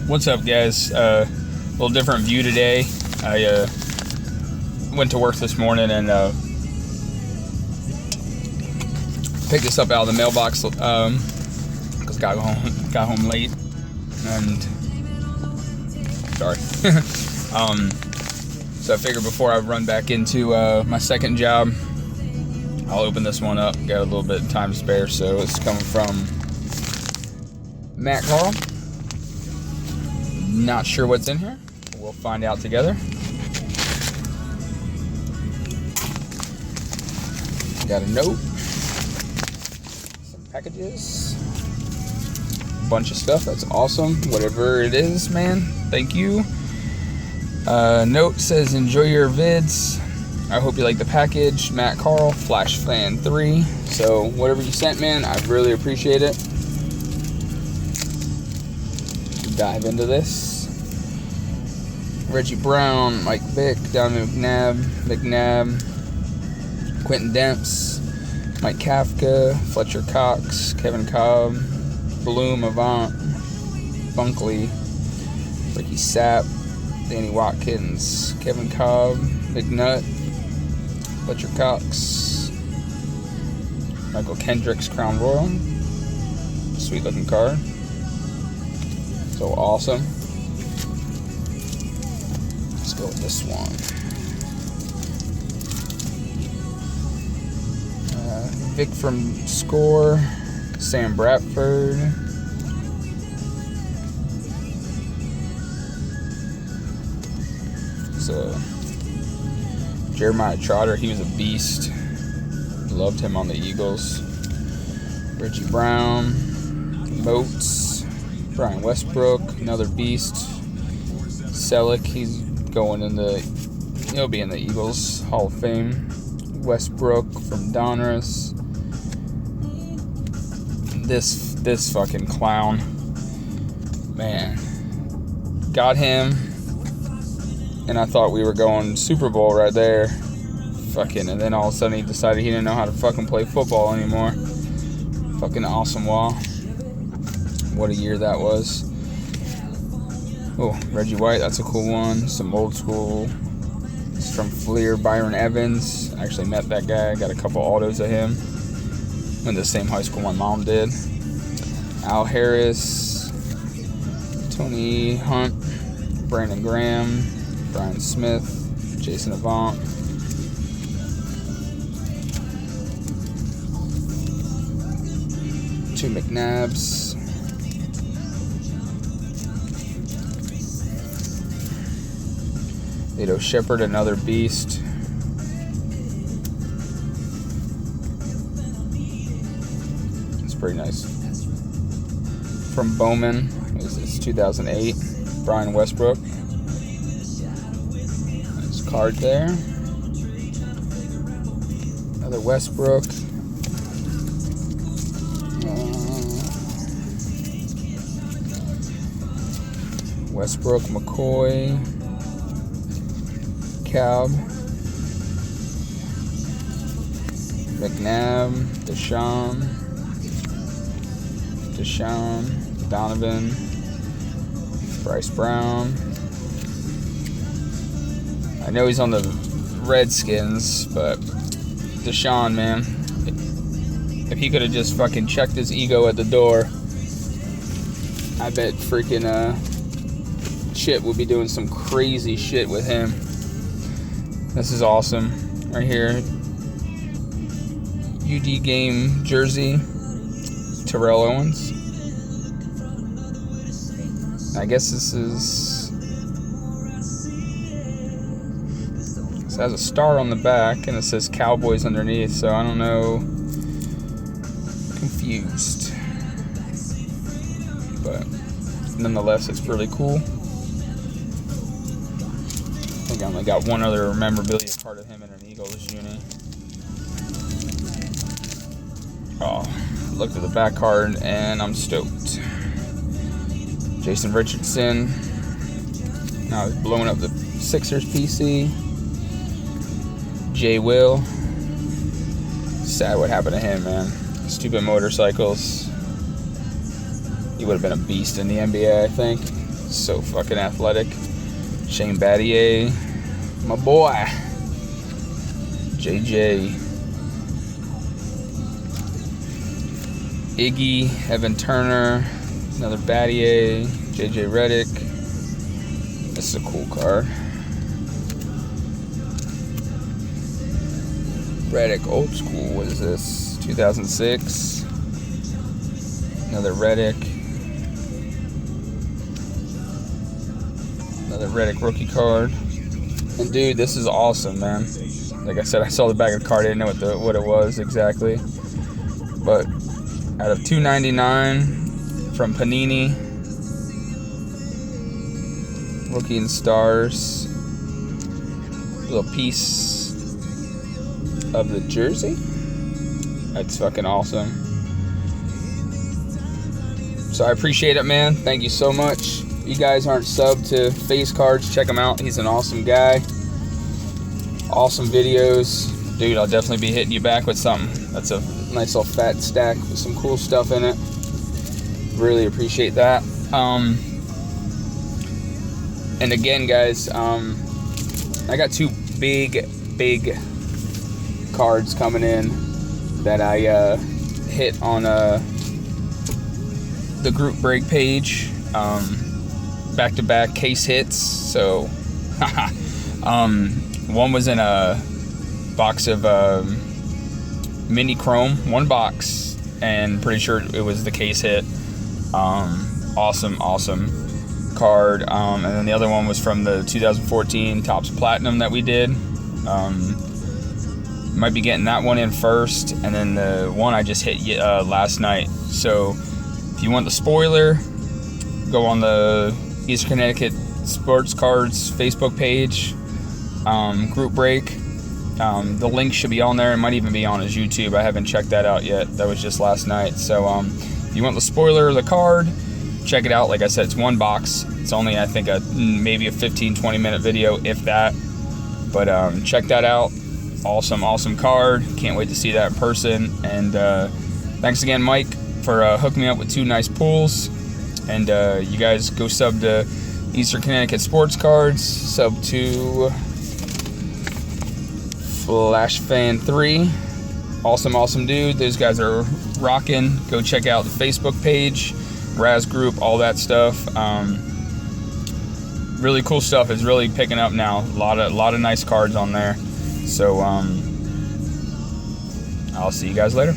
What's up, guys? A little different view today. I went to work this morning and picked this up out of the mailbox because got home late and sorry. So I figured before I run back into my second job, I'll open this one up. Got a little bit of time to spare, so it's coming from Matt Carl. Not sure what's in here. We'll find out together. Got a note, some packages, a bunch of stuff. That's awesome. Whatever it is, man. Thank you. Note says, enjoy your vids. I hope you like the package. Matt Carl, flashfan3. So whatever you sent, man, I really appreciate it. Dive into this. Reggie Brown, Mike Vick, Donovan McNabb, Quentin Demps, Mike Kafka, Fletcher Cox, Kevin Cobb, Bloom, Avant, Bunkley, Ricky Sapp, Danny Watkins, Kevin Cobb, McNutt, Fletcher Cox, Michael Kendricks, Crown Royal. Sweet looking card. So awesome. Let's go with this one. Vic from Score, Sam Bradford. So Jeremiah Trotter, he was a beast. Loved him on the Eagles. Reggie Brown, Moats, Brian Westbrook, another beast. Selleck, he's going in he'll be in the Eagles Hall of Fame. Westbrook from Donruss. This fucking clown, man, got him, and I thought we were going Super Bowl right there. Fucking, and then all of a sudden he decided he didn't know how to fucking play football anymore. Fucking awesome wall. What a year that was. Oh, Reggie White, that's a cool one. Some old school. It's from Fleer, Byron Evans. I actually met that guy. Got a couple autos of him. Went to the same high school my mom did. Al Harris, Tony Hunt, Brandon Graham, Brian Smith, Jason Avant. Two McNabbs. Vito Shepard, another beast. It's pretty nice. From Bowman, it's 2008. Brian Westbrook. Nice card there. Another Westbrook. Westbrook, McCoy. Cobb, McNabb, Deshaun, Donovan, Bryce Brown. I know he's on the Redskins, but Deshaun, man, if he could have just fucking checked his ego at the door, I bet freaking Chip would be doing some crazy shit with him. This is awesome. Right here. UD game jersey. Terrell Owens. I guess this has a star on the back and it says Cowboys underneath, so I don't know. Confused. But nonetheless, it's really cool. I think I only got one other memorabilia card of him in an Eagles uni. Oh, looked at the back card and I'm stoked. Jason Richardson. Now he's blowing up the Sixers PC. Jay Will. Sad what happened to him, man. Stupid motorcycles. He would have been a beast in the NBA, I think. So fucking athletic. Shane Battier, my boy. JJ. Iggy, Evan Turner, another Battier, JJ Redick. This is a cool card. Redick, old school. What is this? 2006. Another Redick. Another Redick rookie card. And dude, this is awesome, man. Like I said, I saw the back of the card. I didn't know what it was exactly. But out of $2.99 from Panini, Rookie and Stars. Little piece of the jersey. That's fucking awesome. So I appreciate it, man. Thank you so much. If you guys aren't subbed to Face Cards, check him out. He's an awesome guy. Awesome videos. Dude, I'll definitely be hitting you back with something. That's a nice little fat stack with some cool stuff in it. Really appreciate that. And again, guys, I got two big cards coming in that I hit on the group break page. Back-to-back case hits. So one was in a box of mini chrome, one box, and pretty sure it was the case hit. Awesome card. And then the other one was from the 2014 Topps Platinum that we did. Might be getting that one in first, and then the one I just hit last night. So if you want the spoiler, go on the Eastern Connecticut Sports Cards Facebook page, group break. The link should be on there. It might even be on his YouTube. I haven't checked that out yet. That was just last night. So if you want the spoiler of the card, check it out. Like I said, it's one box. It's only, I think, maybe a 15-20 minute video, if that. But check that out. Awesome card. Can't wait to see that in person. And thanks again, Mike, for hooking me up with two nice pulls. And you guys go sub to Eastern Connecticut Sports Cards. Sub to flashfan3. Awesome dude. Those guys are rocking. Go check out the Facebook page, Raz group, all that stuff. Really cool stuff is really picking up now. A lot of nice cards on there. So I'll see you guys later.